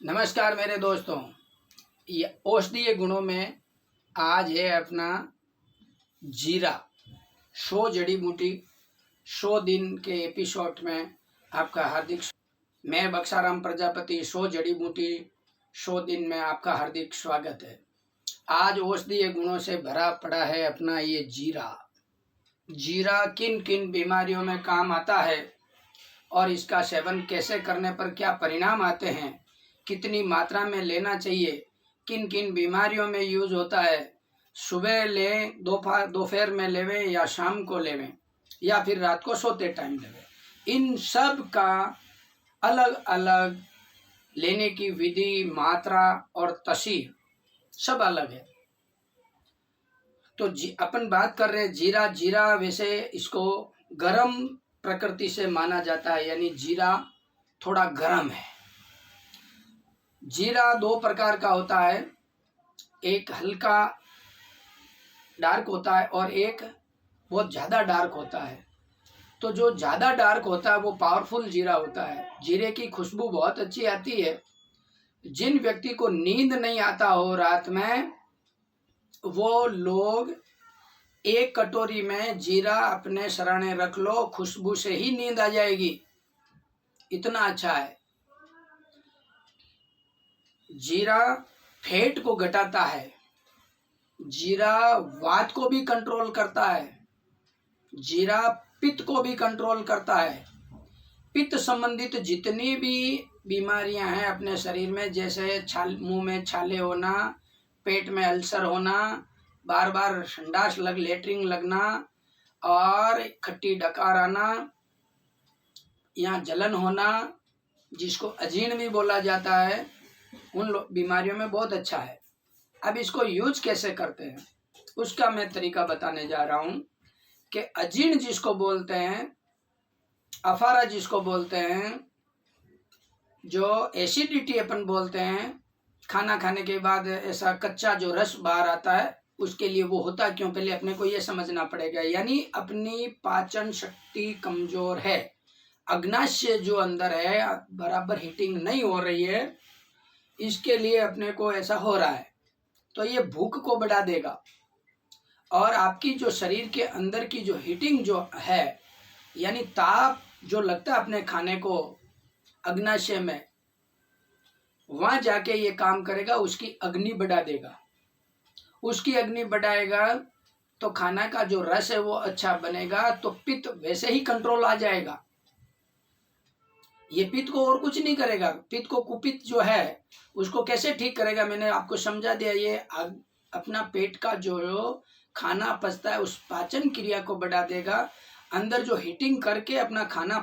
नमस्कार मेरे दोस्तों। ये औषधीय गुणों में आज है अपना जीरा। 100 जड़ी बूटी 100 दिन के एपिसोड में आपका हार्दिक। मैं बक्साराम प्रजापति 100 जड़ी बूटी 100 दिन में आपका हार्दिक स्वागत है। आज औषधीय गुणों से भरा पड़ा है अपना ये जीरा। जीरा किन किन बीमारियों में काम आता है और इसका सेवन कैसे करने पर क्या परिणाम आते हैं, कितनी मात्रा में लेना चाहिए, किन किन बीमारियों में यूज होता है, सुबह लें, दोपहर में लेवें या शाम को लेवें या फिर रात को सोते टाइम लेवें, इन सब का अलग अलग लेने की विधि, मात्रा और तसीर सब अलग है। तो अपन बात कर रहे हैं जीरा। जीरा वैसे इसको गर्म प्रकृति से माना जाता है, यानी जीरा थोड़ा गर्म है। जीरा दो प्रकार का होता है, एक हल्का डार्क होता है और एक बहुत ज़्यादा डार्क होता है। तो जो ज़्यादा डार्क होता है वो पावरफुल जीरा होता है। जीरे की खुशबू बहुत अच्छी आती है। जिन व्यक्ति को नींद नहीं आता हो रात में, वो लोग एक कटोरी में जीरा अपने सराने रख लो, खुशबू से ही नींद आ जाएगी, इतना अच्छा है। जीरा फैट को घटाता है, जीरा वात को भी कंट्रोल करता है, जीरा पित्त को भी कंट्रोल करता है। पित्त संबंधित जितनी भी बीमारियां हैं अपने शरीर में, जैसे मुंह में छाले होना, पेट में अल्सर होना, बार बार संडास लेटरिन लगना और खट्टी डकार आना, यहाँ जलन होना, जिसको अजीर्ण भी बोला जाता है, उन बीमारियों में बहुत अच्छा है। अब इसको यूज कैसे करते हैं उसका मैं तरीका बताने जा रहा हूँ कि अजीर्ण जिसको बोलते हैं, अफारा जिसको बोलते हैं, जो एसिडिटी अपन बोलते हैं, खाना खाने के बाद ऐसा कच्चा जो रस बाहर आता है, उसके लिए वो होता क्यों, पहले अपने को ये समझना पड़ेगा। यानी अपनी पाचन शक्ति कमजोर है, अग्नाशय जो अंदर है बराबर हीटिंग नहीं हो रही है, इसके लिए अपने को ऐसा हो रहा है। तो ये भूख को बढ़ा देगा और आपकी जो शरीर के अंदर की जो हीटिंग जो है, यानी ताप जो लगता है अपने खाने को अग्नाशय में, वहां जाके ये काम करेगा, उसकी अग्नि बढ़ा देगा। उसकी अग्नि बढ़ाएगा तो खाना का जो रस है वो अच्छा बनेगा, तो पित्त वैसे ही कंट्रोल आ जाएगा। ये पित्त को और कुछ नहीं करेगा। पित्त को, कुपित्त जो है उसको कैसे ठीक करेगा, मैंने आपको समझा दिया। ये अपना पेट का जो खाना पचता है उस पाचन क्रिया को बढ़ा देगा। अंदर जो हीटिंग करके अपना खाना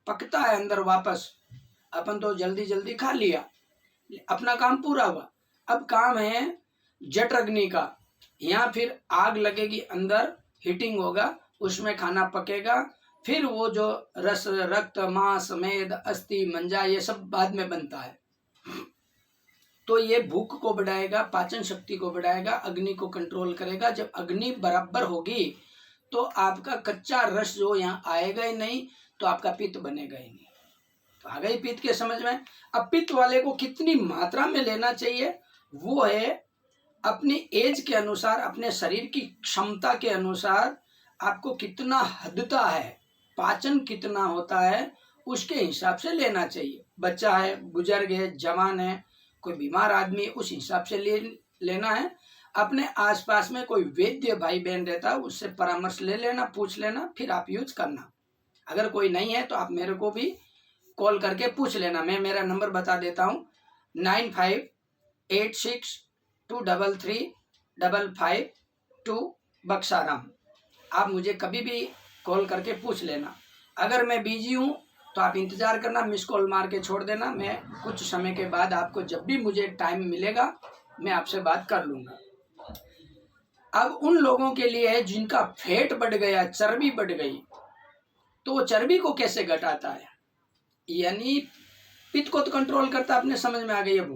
पकता है अंदर वापस, अपन तो जल्दी जल्दी खा लिया, अपना काम पूरा हुआ। अब काम है जठ अग्नि का। यहाँ फिर आग लगेगी, अंदर हीटिंग होगा, उसमें खाना पकेगा, फिर वो जो रस, रक्त, मांस, मेद, अस्थि, मंजा, ये सब बाद में बनता है। तो ये भूख को बढ़ाएगा, पाचन शक्ति को बढ़ाएगा, अग्नि को कंट्रोल करेगा। जब अग्नि बराबर होगी तो आपका कच्चा रस जो यहाँ आएगा ही नहीं, तो आपका पित्त बनेगा ही नहीं। तो आ गई पित्त के समझ में। अब पित्त वाले को कितनी मात्रा में लेना चाहिए, वो है अपनी एज के अनुसार, अपने शरीर की क्षमता के अनुसार आपको कितना हदता है, पाचन कितना होता है, उसके हिसाब से लेना चाहिए। बच्चा है, बुजुर्ग है, जवान है, कोई बीमार आदमी है, उस हिसाब से लेना है। अपने आसपास में कोई वैद्य भाई बहन रहता है, उससे परामर्श ले लेना, पूछ लेना, फिर आप यूज करना। अगर कोई नहीं है तो आप मेरे को भी कॉल करके पूछ लेना। मैं मेरा नंबर बता देता हूँ, 9586233552 बक्साराम। आप मुझे कभी भी कॉल करके पूछ लेना। अगर मैं बिजी हूँ तो आप इंतज़ार करना, मिस कॉल मार के छोड़ देना। मैं कुछ समय के बाद आपको जब भी मुझे टाइम मिलेगा मैं आपसे बात कर लूँगा। अब उन लोगों के लिए है जिनका फैट बढ़ गया, चर्बी बढ़ गई, तो वो चर्बी को कैसे घटाता है, यानी पित्त को तो कंट्रोल करता है, अपने समझ में आ गई है।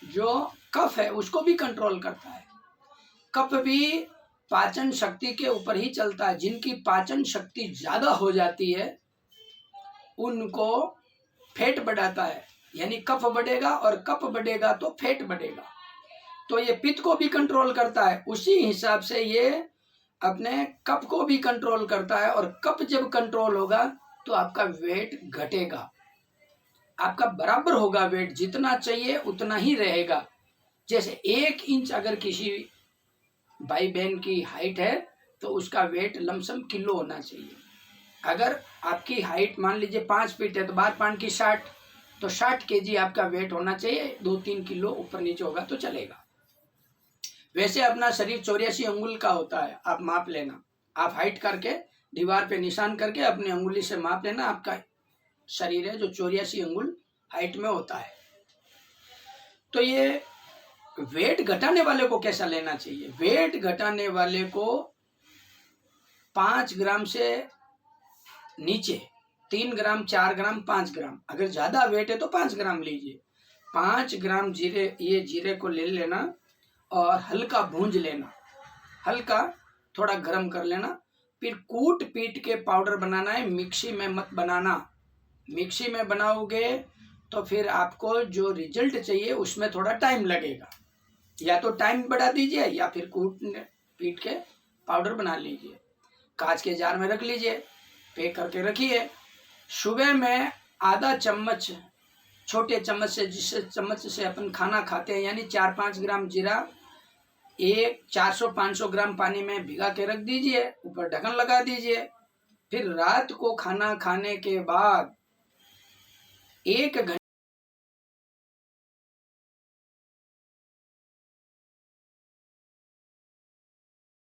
जो कफ है उसको भी कंट्रोल करता है। कफ भी पाचन शक्ति के ऊपर ही चलता है। जिनकी पाचन शक्ति ज़्यादा हो जाती है उनको फैट बढ़ाता है, यानी कफ बढ़ेगा, और कफ बढ़ेगा तो फैट बढ़ेगा। तो ये पित्त को भी कंट्रोल करता है, उसी हिसाब से ये अपने कफ को भी कंट्रोल करता है। और कफ जब कंट्रोल होगा तो आपका वेट घटेगा, आपका बराबर होगा, वेट जितना चाहिए उतना ही रहेगा। जैसे 1 इंच अगर किसी भाई बहन की हाइट है तो उसका वेट लमसम किलो होना चाहिए। अगर आपकी हाइट मान लीजिए 5 फीट है तो 12 की 60, तो 60 kg आपका वेट होना चाहिए। 2-3 किलो ऊपर नीचे होगा तो चलेगा। वैसे अपना शरीर 84 अंगुल का होता है, आप माप लेना। आप हाइट करके दीवार पे निशान करके अपनी अंगुली से माप लेना, आपका शरीर है जो 84 अंगुल हाइट में होता है। तो ये वेट घटाने वाले को कैसा लेना चाहिए? वेट घटाने वाले को 5 ग्राम से नीचे, 3 ग्राम, 4 ग्राम, 5 ग्राम, अगर ज्यादा वेट है तो 5 ग्राम लीजिए। 5 ग्राम जीरे, ये जीरे को ले लेना और हल्का भूंज लेना, हल्का थोड़ा गर्म कर लेना। फिर कूट पीट के पाउडर बनाना है, मिक्सी में मत बनाना। मिक्सी में बनाओगे तो फिर आपको जो रिजल्ट चाहिए उसमें थोड़ा टाइम लगेगा। या तो टाइम बढ़ा दीजिए या फिर कूट पीट के पाउडर बना लीजिए। कांच के जार में रख लीजिए, पैक करके रखिए। सुबह में आधा चम्मच, छोटे चम्मच से, जिस चम्मच से अपन खाना खाते हैं, यानी 4-5 ग्राम जीरा 400-500 ग्राम पानी में भिगा के रख दीजिए, ऊपर ढक्कन लगा दीजिए। फिर रात को खाना खाने के बाद 1 घंटे